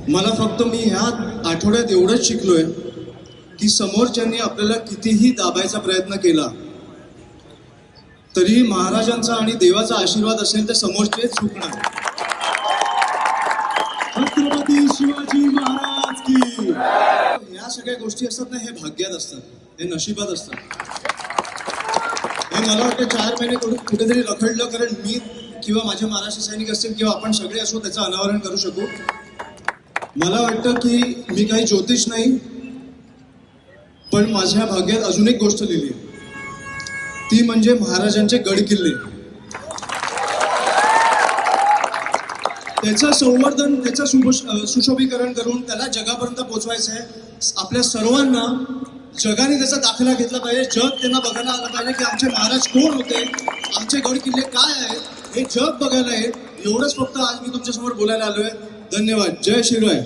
मला फक्त मी ह्या आठवड्यात एवढंच शिकलोय की समोरच्यांनी आपल्याला कितीही दाबायचा प्रयत्न केला तरी महाराजांचा आणि देवाचा आशीर्वाद असेल तर समोरचे चुकणार. छत्रपती शिवाजी महाराज की. या सगळ्या गोष्टी असतात ना, हे भाग्यात असतात, हे नशिबात असतात. हे मला वाटतं 4 महिने कुठेतरी रखडलं, कारण मी किंवा माझे महाराष्ट्र सैनिक असतील किंवा आपण सगळे असो त्याचं अनावरण करू शकू. मला वाटतं की मी काही ज्योतिष नाही, पण माझ्या भाग्यात अजून एक गोष्ट लिहिली, ती म्हणजे महाराजांचे गड किल्ले. त्याचं संवर्धन, त्याचं सुशोभीकरण करून त्याला जगापर्यंत पोहोचवायचं आहे. आपल्या सर्वांना जगाने त्याचा दाखला घेतला पाहिजे. जग त्यांना बघायला आलं पाहिजे की आमचे महाराज कोण होते, आमचे गड किल्ले काय आहेत, हे जग बघायला आहे. एवढंच फक्त आज मी तुमच्यासमोर बोलायला आलोय. धन्यवाद. जय शिवराय.